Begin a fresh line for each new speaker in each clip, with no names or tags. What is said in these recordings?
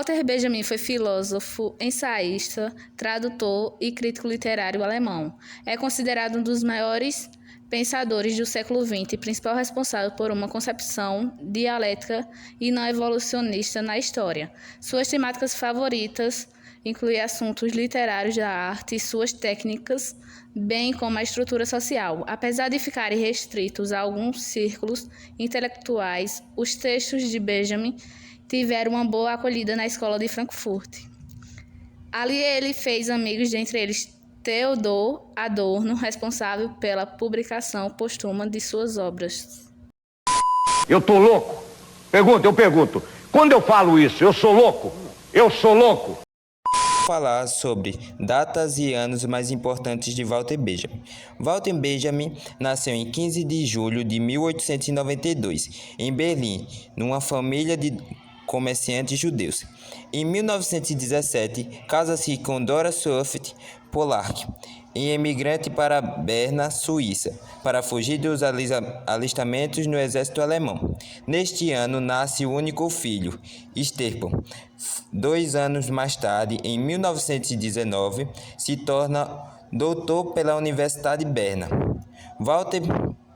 Walter Benjamin foi filósofo, ensaísta, tradutor e crítico literário alemão. É considerado um dos maiores pensadores do século XX e principal responsável por uma concepção dialética e não evolucionista na história. Suas temáticas favoritas incluem assuntos literários da arte e suas técnicas, bem como a estrutura social. Apesar de ficarem restritos a alguns círculos intelectuais, os textos de Benjamin tiveram uma boa acolhida na escola de Frankfurt. Ali ele fez amigos, dentre eles Theodor Adorno, responsável pela publicação póstuma de suas obras.
Eu tô louco? Eu pergunto. Quando eu falo isso, eu sou louco? Eu sou louco?
Falar sobre datas e anos mais importantes de Walter Benjamin. Walter Benjamin nasceu em 15 de julho de 1892, em Berlim, numa família de comerciantes judeus. Em 1917, casa-se com Dora Swift Pollack, imigrante para Berna, Suíça, para fugir dos alistamentos no exército alemão. Neste ano, nasce o único filho, Stefan. 2 anos mais tarde, em 1919, se torna doutor pela Universidade de Berna. Volta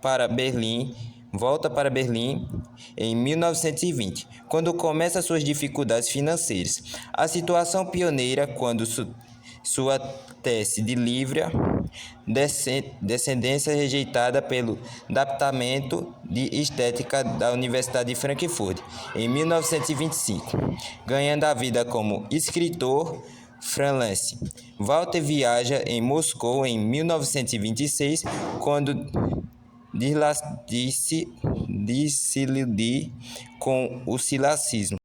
para Berlim em 1920, quando começa suas dificuldades financeiras. A situação pioneira quando sua tese de livre descendência rejeitada pelo Departamento de Estética da Universidade de Frankfurt em 1925, ganhando a vida como escritor freelance. Walter viaja em Moscou em 1926, quando desilude com o silacismo.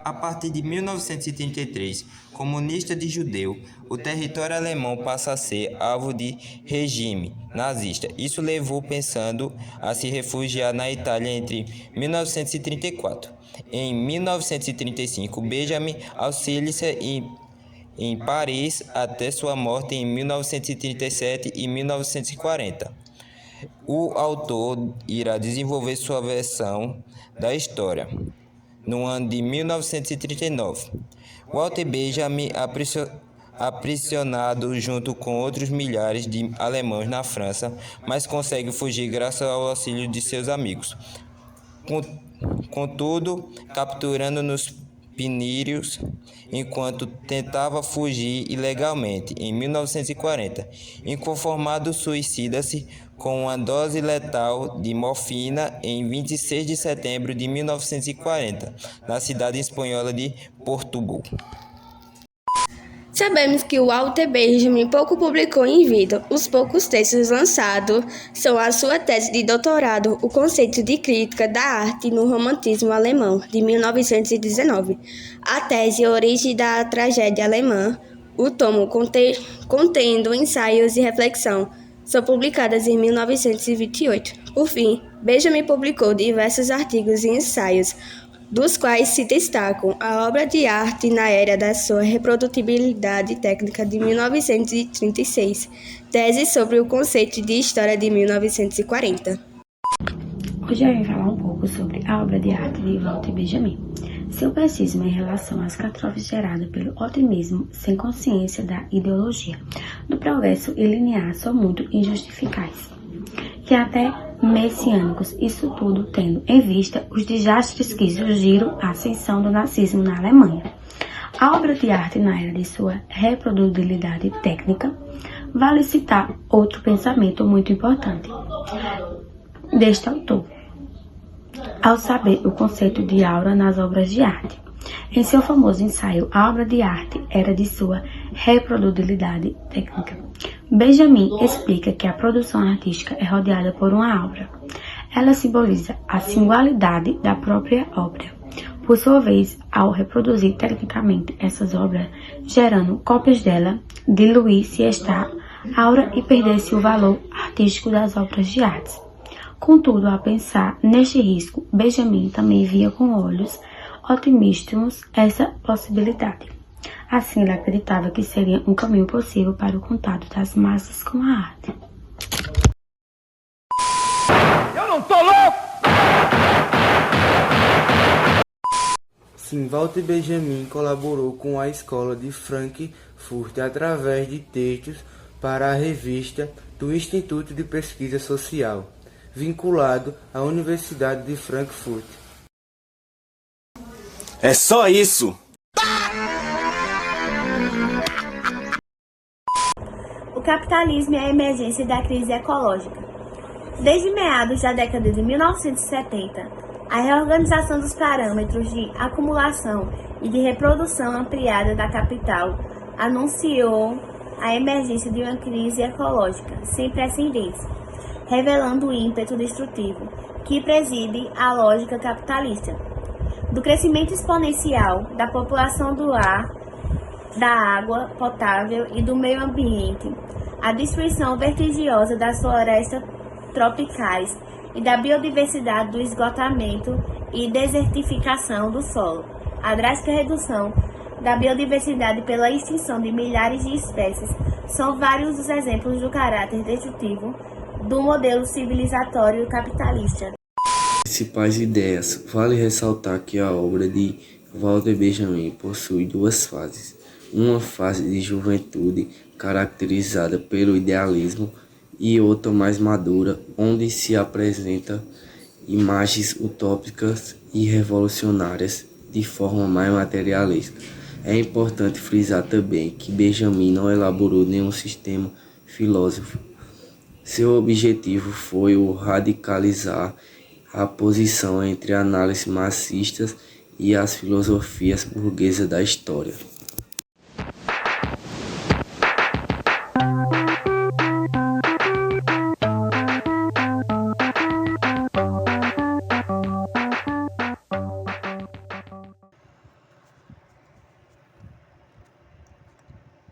A partir de 1933, comunista de judeu, o território alemão passa a ser alvo de regime nazista. Isso levou pensando a se refugiar na Itália entre 1934. Em 1935, Benjamin auxilia-se em Paris até sua morte em 1937 e 1940. O autor irá desenvolver sua versão da história no ano de 1939. Walter Benjamin, aprisionado junto com outros milhares de alemães na França, mas consegue fugir graças ao auxílio de seus amigos. Contudo, capturando nos Pinírios, enquanto tentava fugir ilegalmente em 1940. Inconformado, suicida-se com uma dose letal de morfina em 26 de setembro de 1940, na cidade espanhola de Portugal.
Sabemos que o Walter Benjamin pouco publicou em vida. Os poucos textos lançados são a sua tese de doutorado, O Conceito de Crítica da Arte no Romantismo Alemão, de 1919. A tese Origem da Tragédia Alemã, o tomo contendo ensaios e reflexão, são publicadas em 1928. Por fim, Benjamin publicou diversos artigos e ensaios, dos quais se destacam a obra de arte na era da sua reprodutibilidade técnica de 1936, tese sobre o conceito de história de 1940.
Hoje eu vim falar um pouco sobre a obra de arte de Walter Benjamin. Seu pessimismo em relação às catástrofes geradas pelo otimismo sem consciência da ideologia, do progresso e linear são muito injustificáveis, que até messiânicos, isso tudo tendo em vista os desastres que surgiram a ascensão do nazismo na Alemanha. A obra de arte na era de sua reprodutibilidade técnica, vale citar outro pensamento muito importante deste autor, ao saber o conceito de aura nas obras de arte. Em seu famoso ensaio, a obra de arte era de sua reprodutibilidade técnica. Benjamin explica que a produção artística é rodeada por uma aura. Ela simboliza a singularidade da própria obra. Por sua vez, ao reproduzir tecnicamente essas obras, gerando cópias dela, diluir-se esta aura e perder-se o valor artístico das obras de arte. Contudo, ao pensar neste risco, Benjamin também via com olhos otimistas essa possibilidade. Assim, ele acreditava que seria um caminho possível para o contato das massas com a arte.
Eu não tô louco!
Sim, Walter Benjamin colaborou com a escola de Frankfurt através de textos para a revista do Instituto de Pesquisa Social, vinculado à Universidade de Frankfurt.
É só isso!
O capitalismo e a emergência da crise ecológica. Desde meados da década de 1970, a reorganização dos parâmetros de acumulação e de reprodução ampliada da capital anunciou a emergência de uma crise ecológica sem precedentes, revelando o ímpeto destrutivo que preside a lógica capitalista. Do crescimento exponencial da população do ar, da água potável e do meio ambiente, a destruição vertiginosa das florestas tropicais e da biodiversidade do esgotamento e desertificação do solo, a drástica redução da biodiversidade pela extinção de milhares de espécies são vários os exemplos do caráter destrutivo do modelo civilizatório capitalista.
Principais ideias. Vale ressaltar que a obra de Walter Benjamin possui duas fases. Uma fase de juventude caracterizada pelo idealismo e outra mais madura, onde se apresenta imagens utópicas e revolucionárias de forma mais materialista. É importante frisar também que Benjamin não elaborou nenhum sistema filosófico. Seu objetivo foi o radicalizar a posição entre análises marxistas e as filosofias burguesas da história.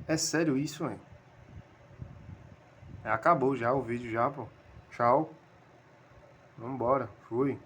É sério isso, hein? Acabou já o vídeo já, pô. Tchau. Vambora. Fui.